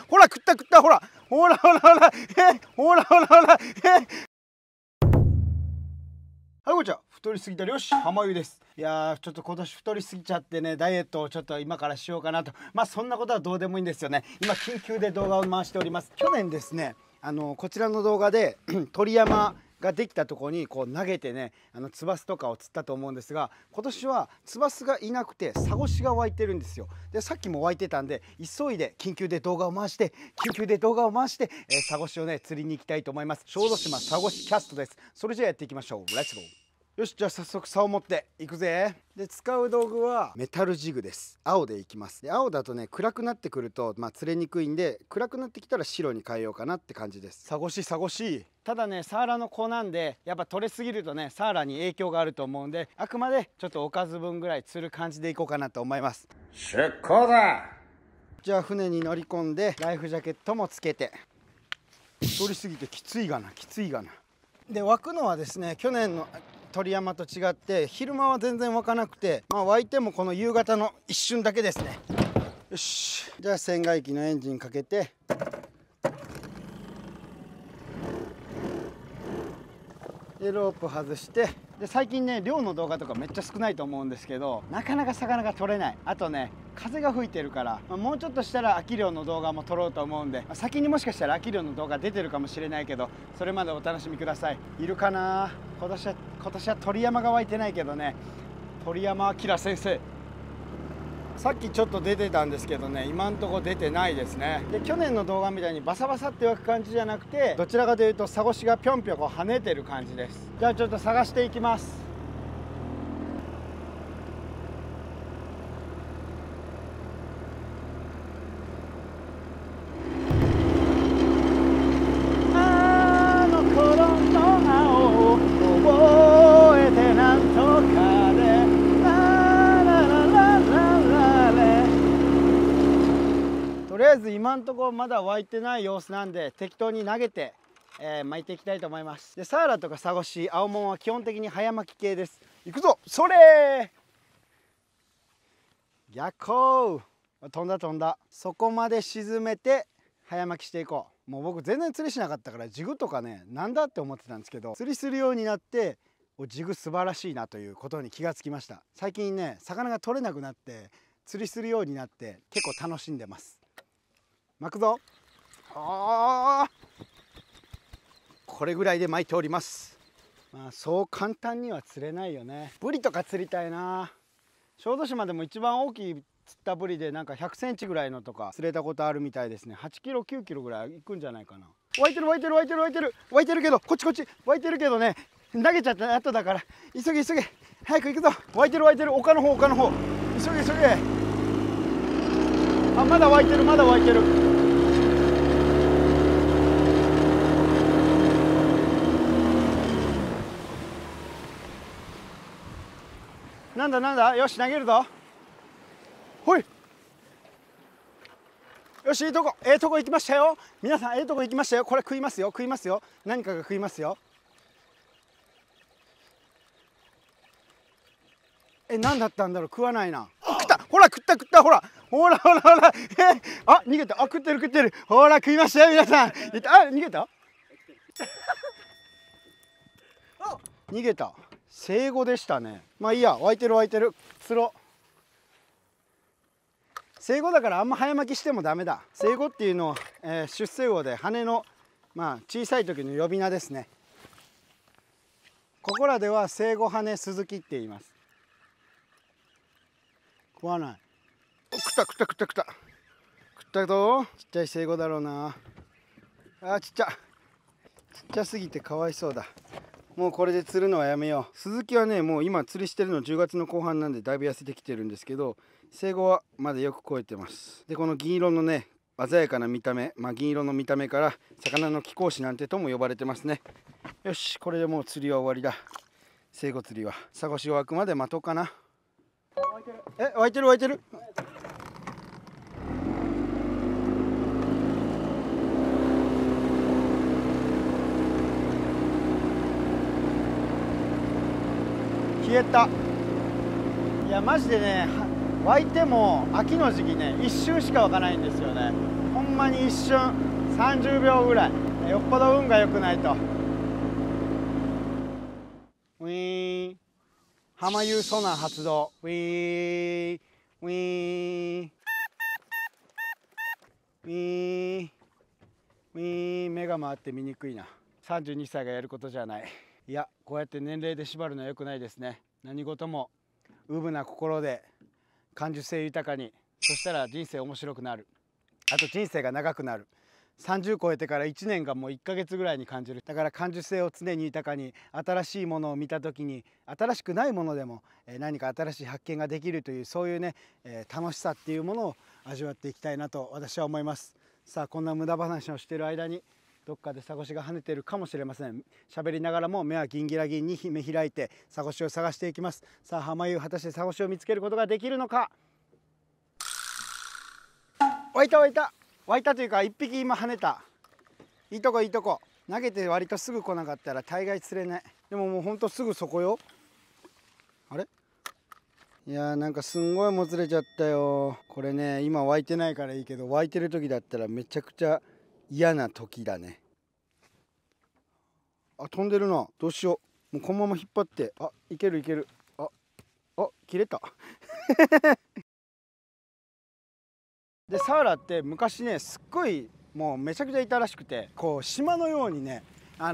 ほら食った食った、ほらほらほらほらほらほらほらはい、こんにちは。太りすぎた漁師浜湯です。いやー、ちょっと今年太りすぎちゃってね、ダイエットをちょっと今からしようかなと。まあそんなことはどうでもいいんですよね。今緊急で動画を回しております。去年ですね、こちらの動画で鳥山ができたところにこう投げてね、ツバスとかを釣ったと思うんですが、今年はツバスがいなくてサゴシが湧いてるんですよ。でさっきも湧いてたんで、急いで緊急で動画を回してサゴシをね釣りに行きたいと思います。小豆島サゴシキャストです。それじゃあやっていきましょう。レッツゴー。よし、じゃあ早速竿を持っていくぜ。で使う道具はメタルジグです。青でいきます。で青だとね暗くなってくると釣れにくいんで、暗くなってきたら白に変えようかなって感じです。サゴシサゴシ。ただねサーラの子なんで、やっぱ取れすぎるとねサーラに影響があると思うんで、あくまでちょっとおかず分ぐらい釣る感じでいこうかなと思います。出航だ。じゃあ船に乗り込んでライフジャケットもつけて。取りすぎてきついがなきついがな。で湧くのはですね、去年の鳥山と違って昼間は全然湧かなくて、湧いてもこの夕方の一瞬だけですね。よし、じゃあ船外機のエンジンかけて、でロープ外して、で最近ね漁の動画とかめっちゃ少ないと思うんですけど、なかなか魚が取れない。あとね風が吹いてるから、もうちょっとしたら秋漁の動画も撮ろうと思うんで、先にもしかしたら秋漁の動画出てるかもしれないけど、それまでお楽しみください。いるかな。今年は鳥山が湧いてないけどね。鳥山明先生、さっきちょっと出てたんですけどね、今んとこ出てないですね。で去年の動画みたいにバサバサって湧く感じじゃなくて、どちらかというとサゴシがぴょんぴょんこう跳ねてる感じです。じゃあちょっと探していきます。とりあえず今んところまだ湧いてない様子なんで、適当に投げて、巻いていきたいと思います。でサーラとかサゴシ、青物は基本的に早巻き系です。いくぞ、それー、逆光。飛んだ飛んだ。そこまで沈めて早巻きしていこう。もう僕全然釣りしなかったからジグとかねなんだって思ってたんですけど、釣りするようになってジグ素晴らしいなということに気がつきました。最近ね魚が取れなくなって釣りするようになって結構楽しんでます。巻くぞ。これぐらいで巻いております。そう簡単には釣れないよね。ブリとか釣りたいな。小豆島でも一番大きい釣ったブリでなんか100センチぐらいのとか釣れたことあるみたいですね。8キロ9キロぐらいいくんじゃないかな。湧いてる湧いてる湧いてる湧いてる湧いてるけど、こっちこっち湧いてるけどね、投げちゃった後だから急げ急げ、早く行くぞ。湧いてる湧いてる、丘の方丘の方、急げ急げ。まだ湧いてるまだ湧いてる。なんだなんだ。よし投げるぞ。ほい、よし、いいとこ行きましたよ。皆さんとこ行きましたよ。これ食いますよ食いますよ。何かが食いますよ。何だったんだろう。食わないな。食った、ほら食った食った、ほらほらほらほら逃げた。食ってる食ってる。ほら食いましたよ皆さん。逃げた逃げた。生後でしたね。まあいいや、湧いてる湧いてる。釣ろう。生後だからあんま早巻きしてもダメだ。生後っていうのは、出世魚で羽の小さい時の呼び名ですね。ここらでは生後羽鈴木って言います。食わない。食った食った食った食った食ったぞ。ちっちゃい生後だろうな。ちっちゃすぎてかわいそうだ。もうこれで釣るのはやめよう。鈴木はねもう今釣りしてるの10月の後半なんでだいぶ痩せてきてるんですけど、生後はまだよく超えてます。でこの銀色のね鮮やかな見た目、銀色の見た目から魚の貴公子なんてとも呼ばれてますね。よし、これでもう釣りは終わりだ。生後釣りはサゴシを湧くまで待とうかな。湧いてる湧いてる。消えた。いやマジでね湧いても秋の時期ね一瞬しか湧かないんですよね。ほんままに一瞬30秒ぐらい、よっぽど運が良くないと。ウィーン、浜湯ソナー発動。ウィーンウィーンウィーンウィーン。目が回って見にくいな。32歳がやることじゃない。いや、こうやって年齢で縛るのは良くないですね。何事もうぶな心で感受性豊かに、そしたら人生面白くなる。あと人生が長くなる。30超えてから1年がもう1ヶ月ぐらいに感じる。だから感受性を常に豊かに、新しいものを見た時に新しくないものでも何か新しい発見ができるという、そういうね楽しさっていうものを味わっていきたいなと私は思います。さあ、こんな無駄話をしている間にどっかでサゴシが跳ねてるかもしれません。喋りながらも目はギンギラギンに目開いてサゴシを探していきます。さあ、浜湯果たしてサゴシを見つけることができるのか。湧いた湧いた湧いたというか、1匹今跳ねた。いいとこいいとこ。投げて割とすぐ来なかったら大概釣れない。でももうほんとすぐそこよ。あれ、いやー、なんかすんごいもつれちゃったよ。これね、今湧いてないからいいけど、湧いてる時だったらめちゃくちゃ嫌な時だね。あ、飛んでるな。どうしよう。もうこのまま引っ張って。あ、いけるいける。あ、切れた。で、サーラって昔ね、すっごいもうめちゃくちゃいたらしくて、こう島のようにね、あ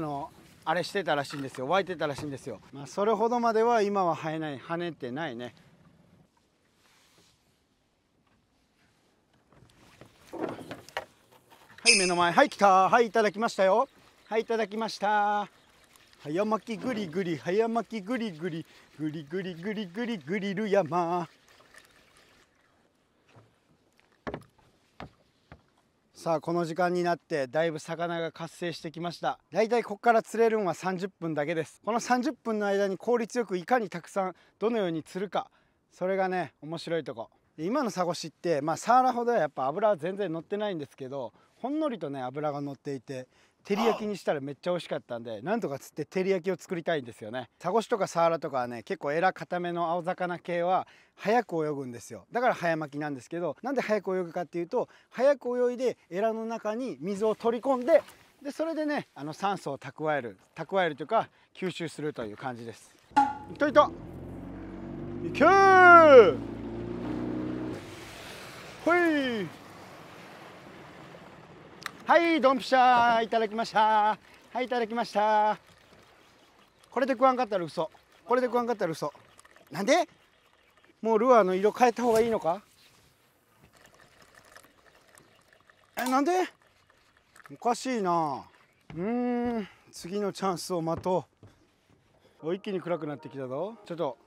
れしてたらしいんですよ。湧いてたらしいんですよ。まあそれほどまでは今は生えない、跳ねてないね。はい、目の前。はい、来た。はい、いただきましたよ。はい、いただきました。早巻きグリグリ、早巻きグリグリ、グリグリグリグリグリル山。さあ、この時間になってだいぶ魚が活性してきました。だいたいここから釣れるのは30分だけです。この30分の間に効率よくいかにたくさんどのように釣るか、それがね面白いとこ。今のサゴシってサーラほどはやっぱ油は全然乗ってないんですけど、ほんのりとね油が乗っていて、照り焼きにしたらめっちゃ美味しかったんで、なんとか釣って照り焼きを作りたいんですよね。サゴシとかサーラとかはね、結構エラ固めの青魚系は早く泳ぐんですよ。だから早巻きなんですけど、なんで早く泳ぐかっていうと、早く泳いでエラの中に水を取り込んで、それでね酸素を蓄えるというか吸収するという感じです。いたいた、いけー、ほい、はい、ドンピシャー、いただきました。はい、いただきました。これで食わんかったら嘘。これで食わんかったら嘘。なんで？もうルアーの色変えた方がいいのか？なんで？おかしいな。次のチャンスを待とう。一気に暗くなってきたぞ。ちょっと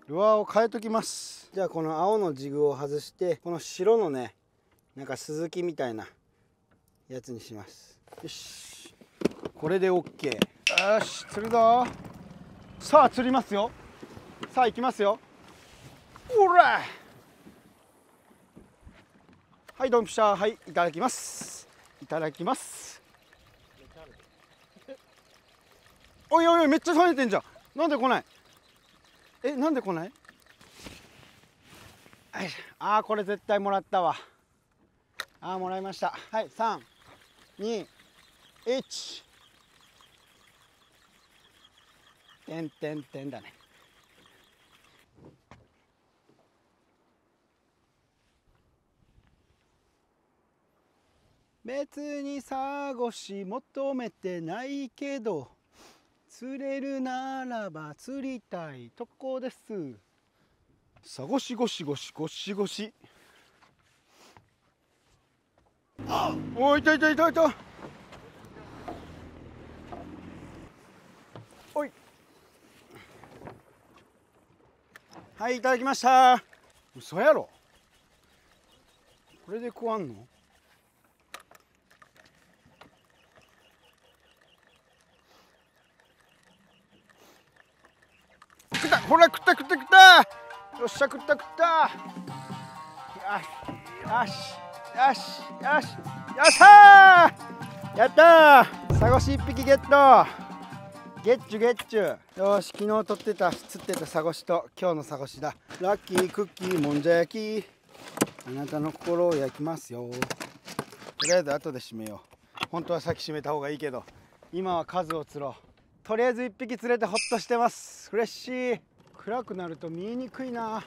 ルアーを変えときます。じゃあこの青のジグを外して、この白のね、なんかスズキみたいなやつにします。よし、これで OK。 よし、釣るぞ。さあ釣りますよ。さあ行きますよ。おら、はい、ドンピシャー。はい、いただきます。いただきます。おいおいおい、めっちゃ跳ねてんじゃん。なんで来ない？なんで来ない？あー、これ絶対もらったわ。あー、もらいました。はい、3、2、1。てんてんてんだね。別にサゴシ求めてないけど、釣れるならば釣りたいとこです。サゴシゴシゴシゴシゴシ。おい、いたいたいたいた。おい、はい、いただきました。嘘やろ、これで食わんの？食った、ほら食った食った食った。よっしゃ、食った食った。よしよしよしよっしゃー、やったー、サゴシ1匹ゲット。ゲッチュゲッチュ。よし、昨日釣ってたサゴシと今日のサゴシだ。ラッキークッキーもんじゃ焼き、あなたの心を焼きますよ。とりあえず後で締めよう。本当は先締めた方がいいけど、今は数を釣ろう。とりあえず1匹釣れてホッとしてます。嬉しい。暗くなると見えにくいな。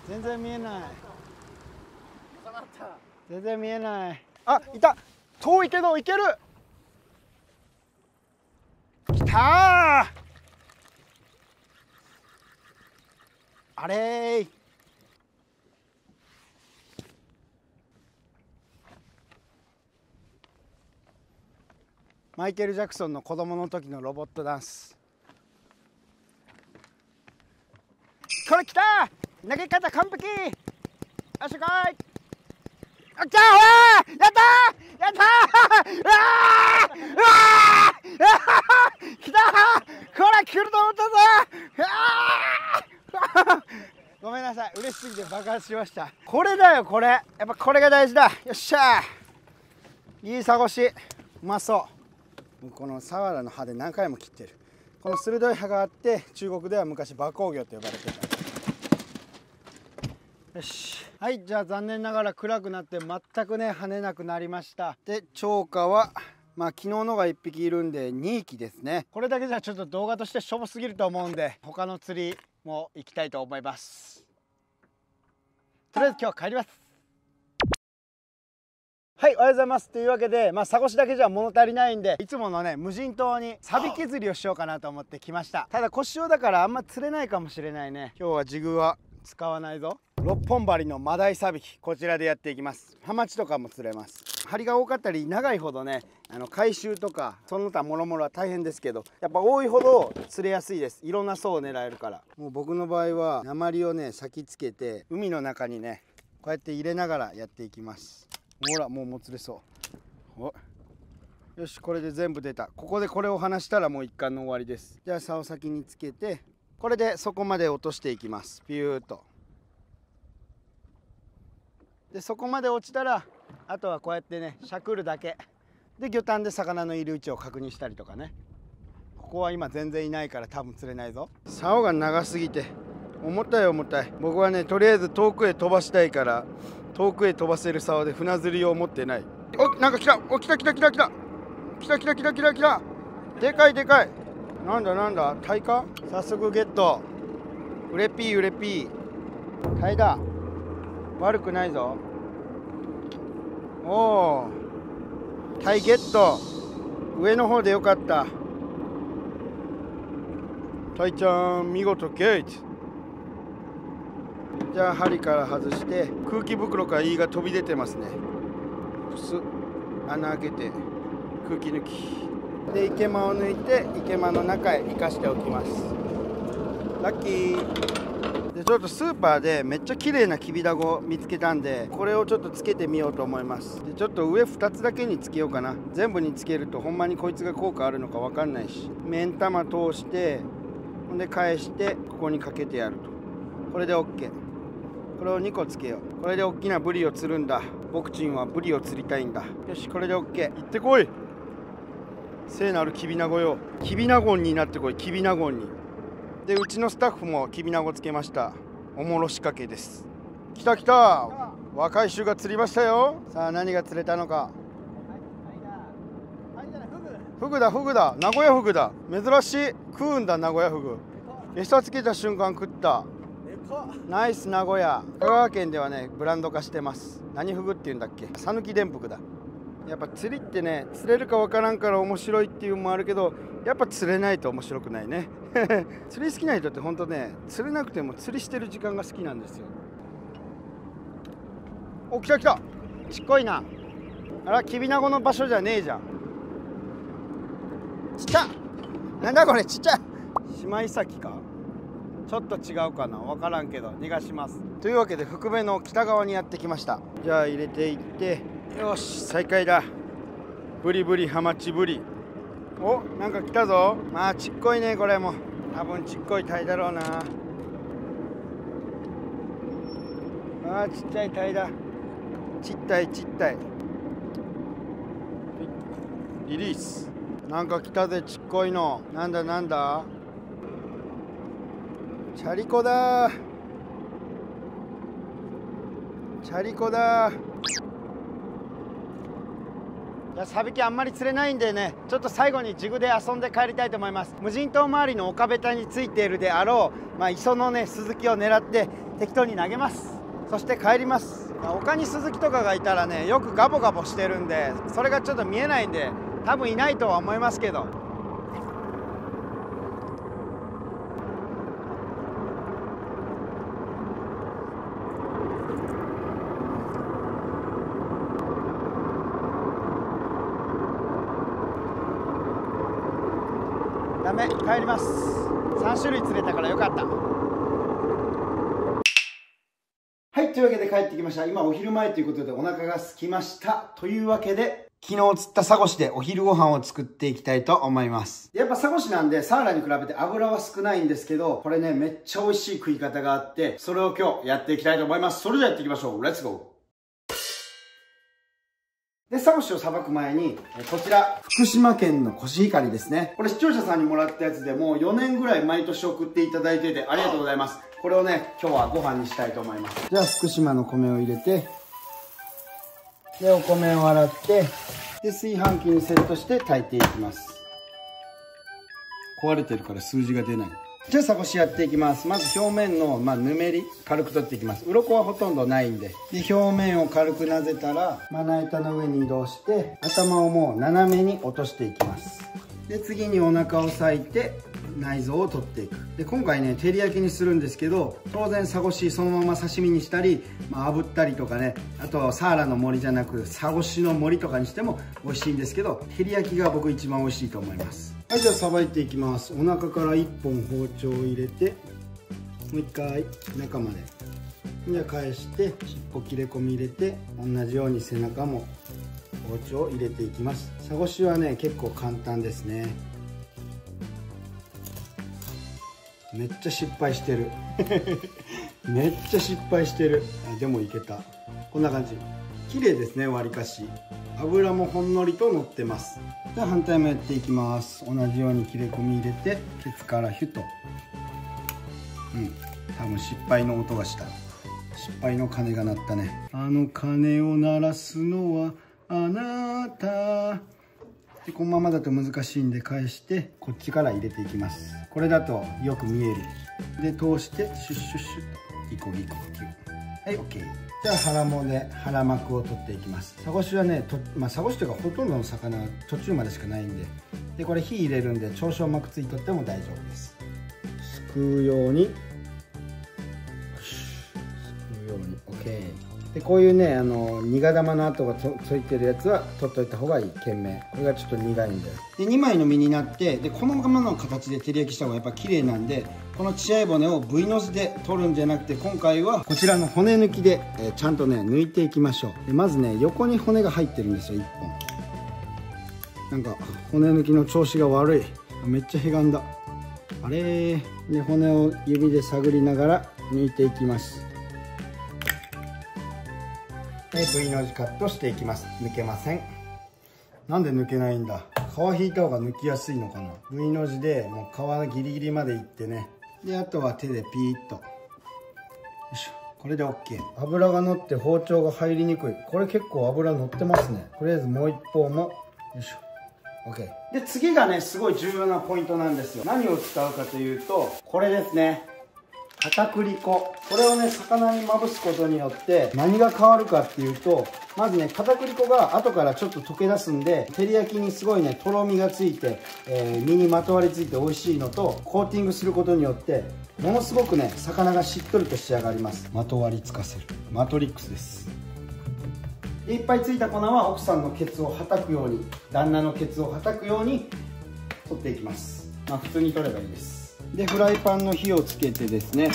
全然見えない。全然見えない。あ、いた。遠いけどいける。きたー。あれー。マイケル・ジャクソンの子供の時のロボットダンス。これきたー。投げ方完璧。よしこい。あ、来たー。やったー。やったー。うわー。うわー。来たー。これ来ると思ったぞ。ごめんなさい、嬉しすぎて爆発しました。これだよ、これやっぱこれが大事だ。よっしゃー。いいサゴシ、うまそう。このサワラの刃で何回も切ってる。この鋭い刃があって、中国では昔馬口魚と呼ばれてた。よし、はい、じゃあ残念ながら暗くなって全くね跳ねなくなりました。で釣果は昨日のが1匹いるんで2匹ですね。これだけじゃちょっと動画としてしょぼすぎると思うんで、他の釣りも行きたいと思います。とりあえず今日は帰ります。はい、おはようございます。というわけでサゴシだけじゃ物足りないんで、いつものね無人島にサビ削りをしようかなと思ってきました。ただ腰潮だからあんま釣れないかもしれないね。今日はジグは使わないぞ。6本針のマダイサビキ、こちらでやっていきます。ハマチとかも釣れます。針が多かったり長いほどね、回収とかその他もろもろは大変ですけど、やっぱ多いほど釣れやすいです。いろんな層を狙えるから。もう僕の場合は鉛をね先つけて海の中にねこうやって入れながらやっていきます。ほらもう釣れそう。お、よし、これで全部出た。ここでこれを離したらもう一貫の終わりです。じゃあ竿先につけて、これでそこまで落としていきます。ピューッと。でそこまで落ちたらあとはこうやってねしゃくるだけで、魚探で魚のいる位置を確認したりとかね。ここは今全然いないから多分釣れないぞ。竿が長すぎて重たい重たい。僕はねとりあえず遠くへ飛ばしたいから、遠くへ飛ばせる竿で船釣りを持ってない。お、なんか来た。お、来た来た来た来た来た来た来た来た来た。でかいでかい。なんだなんだ、タイか。早速ゲット。うれぴーうれぴー。タイだ。悪くないぞ。おお、タイゲット。上の方でよかった。タイちゃん見事ゲット。じゃあ針から外して、空気袋からイーが飛び出てますね。プス穴開けて空気抜きで池間を抜いて池間の中へ生かしておきます。ラッキー。でちょっとスーパーでめっちゃ綺麗なキビダゴ見つけたんで、これをちょっとつけてみようと思います。でちょっと上2つだけにつけようかな。全部につけるとほんまにこいつが効果あるのか分かんないし、目ん玉通してほんで返してここにかけてやると。これで OK。 これを2個つけよう。これで大きなブリを釣るんだ。僕ちんはブリを釣りたいんだ。よし、これで OK。 行ってこい聖なるキビナゴよ。キビナゴンになってこい。キビナゴンに。でうちのスタッフもキビナゴつけました。おもろ仕掛けです。来た来た。若い衆が釣りましたよ。さあ何が釣れたのか。フグだフグだ。名古屋フグだ。珍しい。食うんだ名古屋フグ。餌つけた瞬間食った。ナイス名古屋。香川県ではねブランド化してます。何フグっていうんだっけ。讃岐電福だ。やっぱ釣りってね釣れるかわからんから面白いっていうのもあるけど、やっぱ釣れないと面白くないね。釣り好きな人ってほんとね釣れなくても釣りしてる時間が好きなんですよ。お、来た来た。ちっこいな。あら、キビナゴの場所じゃねえじゃん。ちっちゃ。なんだこれ、ちっちゃ。姉妹先か。ちょっと違うかな、分からんけど逃がします。というわけで福部の北側にやってきました。じゃあ入れていって、よし再開だ。ブリブリハマチブリ。お、なんか来たぞ。まあちっこいね、これも多分ちっこいタイだろうな。あーちっちゃいタイだ。ちったいちったい。リリース。なんか来たぜ、ちっこいの。なんだなんだ、チャリコだ、チャリコだ。いや、サビキあんまり釣れないんでね、ちょっと最後にジグで遊んで帰りたいと思います。無人島周りの丘べたについているであろう、磯のねスズキを狙って適当に投げます。そして帰ります。丘にスズキとかがいたらね、よくガボガボしてるんで、それがちょっと見えないんで多分いないとは思いますけど。ダメ、帰ります。3種類釣れたからよかった。はい、というわけで帰ってきました。今お昼前ということでお腹が空きました。というわけで昨日釣ったサゴシでお昼ご飯を作っていきたいと思います。やっぱサゴシなんでサーラに比べて油は少ないんですけど、これねめっちゃ美味しい食い方があって、それを今日やっていきたいと思います。それではやっていきましょう。レッツゴー。で、サゴシをさばく前に、こちら、福島県のコシヒカリですね。これ視聴者さんにもらったやつでもう4年ぐらい毎年送っていただいててありがとうございます。これをね、今日はご飯にしたいと思います。じゃあ、福島の米を入れて、で、お米を洗って、で、炊飯器にセットして炊いていきます。壊れてるから数字が出ない。じゃあ、サゴシやっていきます。まず表面の、ぬめり、軽く取っていきます。鱗はほとんどないんで。で、表面を軽くなぜたら、まな板の上に移動して、頭をもう斜めに落としていきます。で、次にお腹を裂いて、内臓を取っていく。で、今回ね、照り焼きにするんですけど、当然サゴシそのまま刺身にしたり、炙ったりとかね、あとサーラの森じゃなく、サゴシの森とかにしても美味しいんですけど、照り焼きが僕一番美味しいと思います。はい、じゃあさばいていきます。お腹から1本包丁を入れて、もう一回中まで。じゃあ返して、尻尾切れ込み入れて、同じように背中も包丁を入れていきます。サゴシはね、結構簡単ですね。めっちゃ失敗してるめっちゃ失敗してる。でもいけた。こんな感じ。綺麗ですね、わりかし。油もほんのりと乗ってます。じゃあ反対もやっていきます。同じように切れ込み入れて、ケツからヒュッと。多分失敗の音がした。失敗の鐘が鳴ったね。あの鐘を鳴らすのはあなた。で、このままだと難しいんで返して、こっちから入れていきます。これだとよく見える。で、通してシュッシュッシュッとギコギコキュッ。はい、 OK。 じゃあ腹もで腹膜を取っていきます。サゴシはね、サゴシというかほとんどの魚は途中までしかないんで、でこれ火入れるんで長小膜ついとっても大丈夫です。すくうように、すくうように OK。 でこういうね、苦玉の跡がついてるやつは取っといた方がいい。剣名これがちょっと苦いんで。で2枚の身になって、でこのままの形で照り焼きした方がやっぱ綺麗なんで、この血合い骨を V の字で取るんじゃなくて、今回はこちらの骨抜きで、ちゃんとね抜いていきましょう。でまずね、横に骨が入ってるんですよ、1本。なんか骨抜きの調子が悪い。めっちゃへがんだ。あれで骨を指で探りながら抜いていきます。で V の字カットしていきます。抜けません。なんで抜けないんだ。皮引いた方が抜きやすいのかな。 V の字でもう皮ギリギリまでいってね。であとは手でピーッと、よいしょ。これで OK。 油が乗って包丁が入りにくい。これ結構油乗ってますね。とりあえずもう一方もよいしょ。 OK。 で次がね、すごい重要なポイントなんですよ。何を使うかというと、これですね、片栗粉。これをね、魚にまぶすことによって何が変わるかっていうと、まずね、片栗粉が後からちょっと溶け出すんで、照り焼きにすごいね、とろみがついて、身にまとわりついて美味しいのと、コーティングすることによってものすごくね、魚がしっとりと仕上がります。まとわりつかせるマトリックスです。でいっぱいついた粉は奥さんのケツをはたくように、旦那のケツをはたくように取っていきます。普通に取ればいいです。でフライパンの火をつけてですね、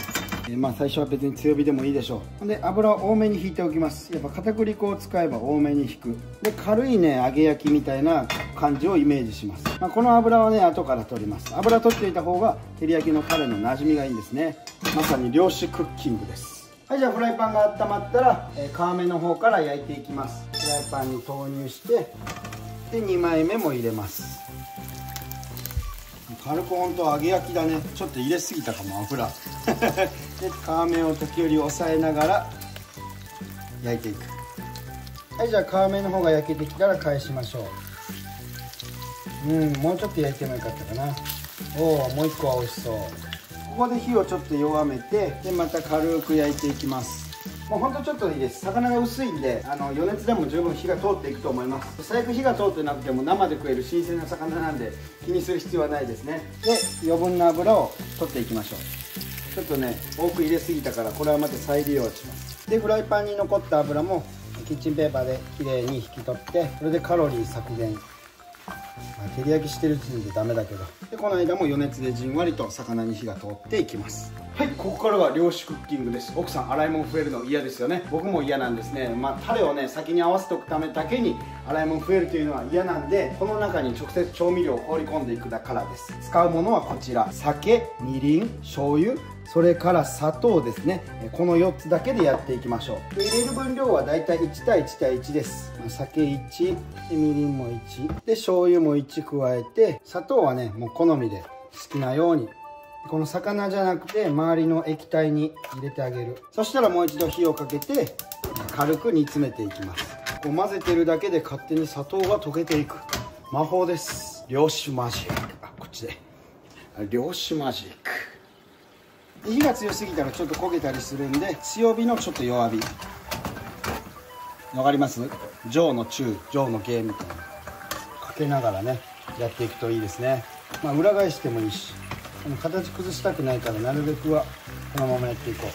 最初は別に強火でもいいでしょう。で油を多めに引いておきます。やっぱ片栗粉を使えば多めに引く。で軽いね、揚げ焼きみたいな感じをイメージします。この油はね、後から取ります。油取っていた方が照り焼きのタレの馴染みがいいんですね。まさに漁師クッキングです。はい、じゃあフライパンが温まったら、皮目の方から焼いていきます。フライパンに投入して、で2枚目も入れます。軽くほんと揚げ焼きだね。ちょっと入れすぎたかも油で皮目を時折押さえながら焼いていく。はい、じゃあ皮目の方が焼けてきたら返しましょう。もうちょっと焼いてもよかったかな。おお、もう一個は美味しそう。ここで火をちょっと弱めて、でまた軽く焼いていきます。もうほんとちょっといいです。魚が薄いんで余熱でも十分火が通っていくと思います。最悪火が通ってなくても生で食える新鮮な魚なんで気にする必要はないですね。で余分な油を取っていきましょう。ちょっとね多く入れすぎたからこれはまた再利用します。でフライパンに残った油もキッチンペーパーできれいに引き取って、それでカロリー削減。照り焼きしてる時点でダメだけど、でこの間も余熱でじんわりと魚に火が通っていきます。はい、ここからは漁師クッキングです。奥さん洗い物増えるの嫌ですよね。僕も嫌なんですね。タレをね先に合わせておくためだけに洗い物増えるというのは嫌なんで、この中に直接調味料を放り込んでいくからです。使うものはこちら、酒、みりん、醤油、それから砂糖ですね。この4つだけでやっていきましょう。で入れる分量はだいたい1対1対1です。酒1でみりんも1で醤油も1加えて、砂糖はねもう好みで好きなように、この魚じゃなくて周りの液体に入れてあげる。そしたらもう一度火をかけて軽く煮詰めていきます。こう混ぜてるだけで勝手に砂糖が溶けていく魔法です。漁師マジック。こっちで漁師マジック。火が強すぎたらちょっと焦げたりするんで、強火のちょっと弱火。わかります？上の中、上の下みたいなかけながらねやっていくといいですね。裏返してもいいし、形崩したくないからなるべくはこのままやっていこ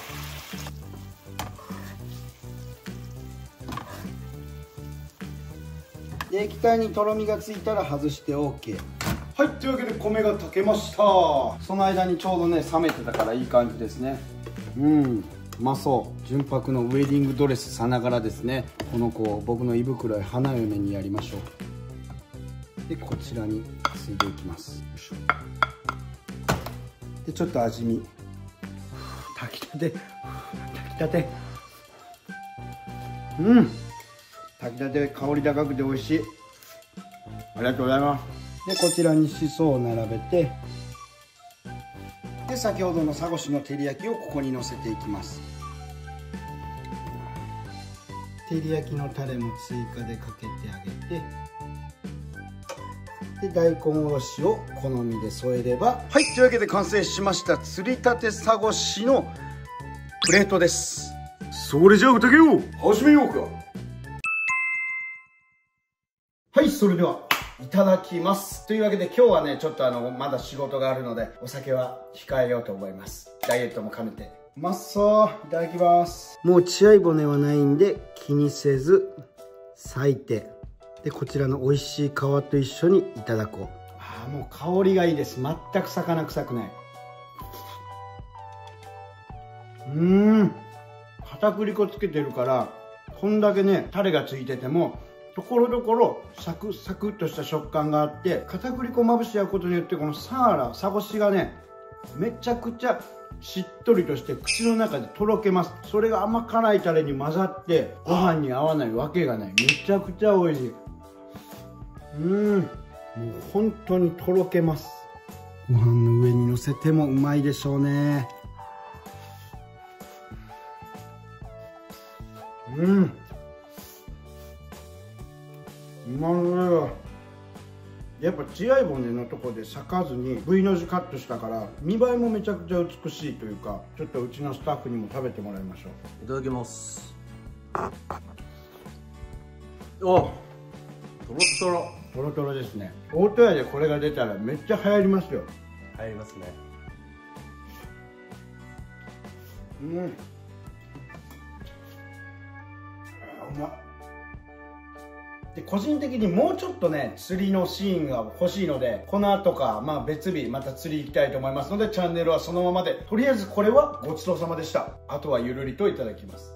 う。で液体にとろみがついたら外して OK。 はい、というわけで米が炊けました。その間にちょうどね冷めてたからいい感じですね。うまそう。純白のウェディングドレスさながらですね。この子を僕の胃袋へ花嫁にやりましょう。でこちらについていきます。でちょっと味見。炊きたて、炊きたて、炊きたて香り高くて美味しい。ありがとうございます。でこちらにしそを並べて、で先ほどのサゴシの照り焼きをここにのせていきます。照り焼きのタレも追加でかけてあげて、で大根おろしを好みで添えれば、はい、というわけで完成しました。釣りたてサゴシのプレートです。それじゃあ宴を始めようか。はい、それではいただきます。というわけで今日はねちょっとまだ仕事があるのでお酒は控えようと思います。ダイエットも兼ねて。うまそう。いただきます。もう血合い骨はないんで気にせず裂いて、でこちらの美味しい皮と一緒にいただこう。もう香りがいいです。全く魚臭くない。片栗粉つけてるからこんだけねタレがついててもところどころサクサクっとした食感があって、片栗粉まぶし合うことによってこのサゴシがねめちゃくちゃしっとりとして口の中でとろけます。それが甘辛いタレに混ざってご飯に合わないわけがない。めちゃくちゃ美味しい。もう本当にとろけます。ご飯の上にのせてもうまいでしょうね。うまい。やっぱ血合い骨のとこで裂かずに V の字カットしたから見栄えもめちゃくちゃ美しいというか、ちょっとうちのスタッフにも食べてもらいましょう。いただきます。お、とろとろトロトロですね。大戸屋でこれが出たらめっちゃ流行りますよ。入りますね。うまっ。で個人的にもうちょっとね釣りのシーンが欲しいので、この後か別日また釣り行きたいと思いますので、チャンネルはそのままで。とりあえずこれはごちそうさまでした。あとはゆるりといただきます。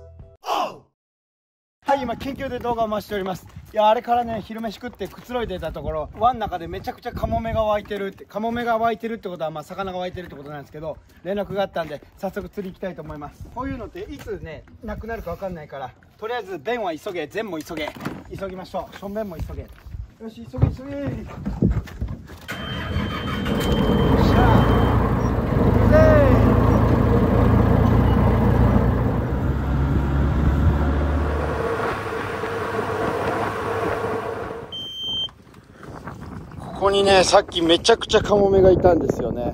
はい、今緊急で動画を回しております。いや、あれからね昼飯食ってくつろいでたところ、輪の中でめちゃくちゃカモメが湧いてるって、カモメが湧いてるってことは魚が湧いてるってことなんですけど、連絡があったんで早速釣り行きたいと思います。こういうのっていつねなくなるか分かんないから、とりあえず便は急げ、善も急げ、急ぎましょう。しょんべんも急げ。よし、急げ急げ。ね、さっきめちゃくちゃカモメがいたんですよね。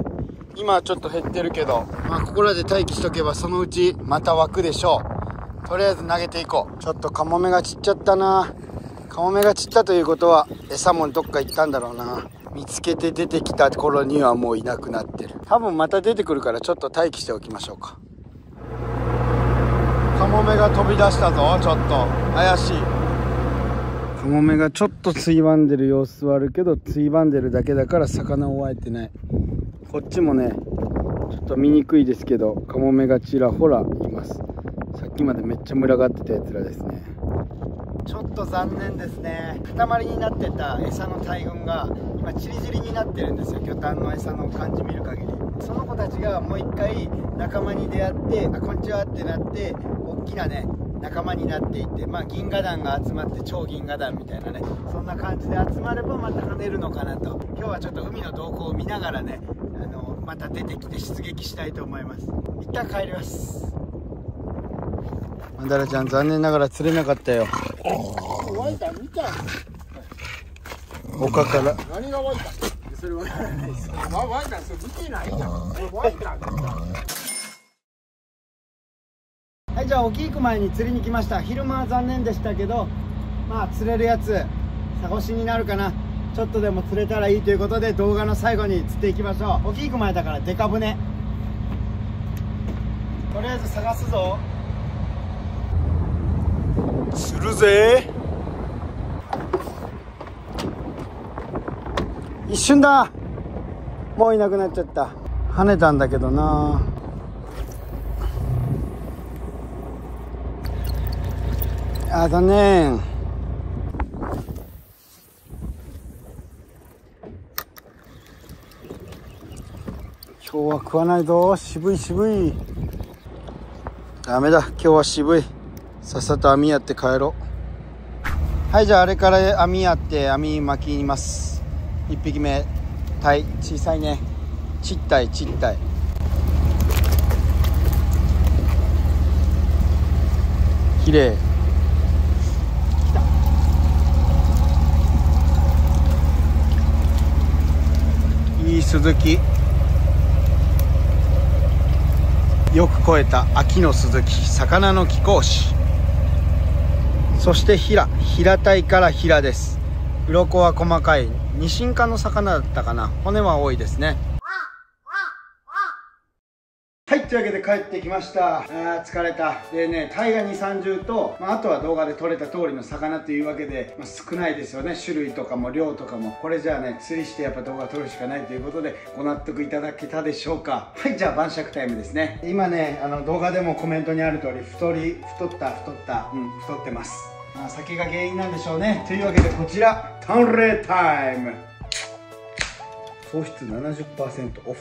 今はちょっと減ってるけど、ここらで待機しとけばそのうちまた湧くでしょう。とりあえず投げていこう。ちょっとカモメが散っちゃったな。カモメが散ったということは餌もどっか行ったんだろうな。見つけて出てきた頃にはもういなくなってる。多分また出てくるからちょっと待機しておきましょうか。カモメが飛び出したぞ。ちょっと怪しい。カモメがちょっとついばんでる様子はあるけど、ついばんでるだけだから魚を湧いてない。こっちもねちょっと見にくいですけど、カモメがちらほらいます。さっきまでめっちゃ群がってたやつらですね。ちょっと残念ですね。塊になってた餌の大群が今チリチリになってるんですよ。魚探の餌の感じ見る限り。その子たちがもう一回仲間に出会って、こんにちはってなって大きなね仲間になっていって、銀河団が集まって超銀河団みたいなね、そんな感じで集まればまた跳ねるのかなと。今日はちょっと海の動向を見ながらね、また出てきて出撃したいと思います。一旦帰ります。マダラちゃん残念ながら釣れなかったよ。湧いた見た。丘から何が湧いた。それ湧いたないです。湧いたそれ見てないじゃん。湧いた。はい、じゃあ沖行く前に釣りに来ました。昼間は残念でしたけど、釣れるやつ探しになるかな。ちょっとでも釣れたらいいということで、動画の最後に釣っていきましょう。沖行く前だからデカ船、とりあえず探すぞ。釣るぜ。一瞬だ。もういなくなっちゃった。跳ねたんだけどな。残念。今日は食わないぞ。渋い渋い。ダメだ、今日は渋い。さっさと網やって帰ろう。はい、じゃああれから網やって網巻きます。1匹目タイ、小さいね。ちったいちったい。きれい。いいスズキ。よく超えた秋のスズキ、魚の貴公子。そして平たいから平です。鱗は細かいニシン科の魚だったかな。骨は多いですね。はい、というわけで帰ってきました。疲れた。でね、タイが2、30と、あとは動画で撮れた通りの魚というわけで、少ないですよね。種類とかも量とかも。これじゃあね、釣りしてやっぱ動画撮るしかないということで、ご納得いただけたでしょうか。はい、じゃあ晩酌タイムですね。今ね、動画でもコメントにある通り、太ってます。酒が原因なんでしょうね。というわけでこちら、淡麗タイム。糖質 70% オフ。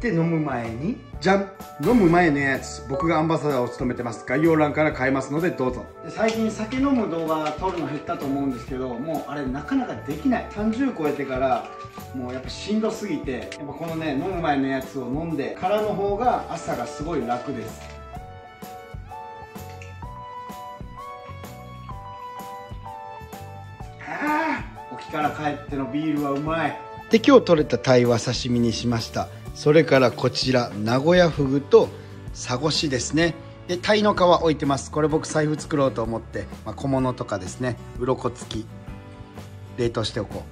で飲む前にじゃん、飲む前のやつ、僕がアンバサダーを務めてます。概要欄から買えますのでどうぞ。で最近酒飲む動画撮るの減ったと思うんですけど、もうあれなかなかできない。30超えてからもうやっぱしんどすぎて、やっぱこのね飲む前のやつを飲んでからの方が朝がすごい楽です。沖から帰ってのビールはうまい。で今日取れたタイは刺身にしました。それからこちら名古屋フグとサゴシですね。でタイの皮置いてます。これ僕財布作ろうと思って、小物とかですね、鱗付き冷凍しておこ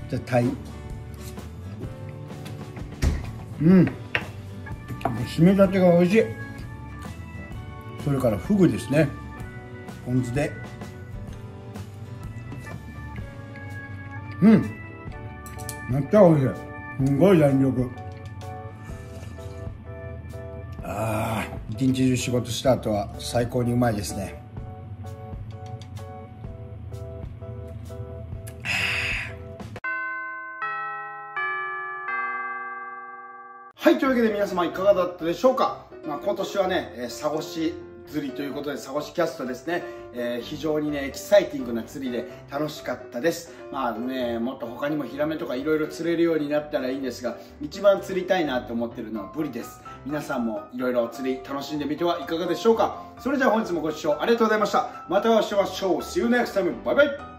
う。じゃあタイ、締めたてが美味しい。それからフグですね、ポン酢でめっちゃ美味しい。すごい弾力。一日中仕事した後は最高にうまいですね。はい、というわけで皆様いかがだったでしょうか。今年はね、サゴシ釣りということで、サゴシキャストですね、非常にねエキサイティングな釣りで楽しかったです。もっと他にもヒラメとかいろいろ釣れるようになったらいいんですが、一番釣りたいなと思ってるのはブリです。皆さんもいろいろ釣り楽しんでみてはいかがでしょうか。それじゃあ本日もご視聴ありがとうございました。またお会いしましょう。 See you next time. バイバイ。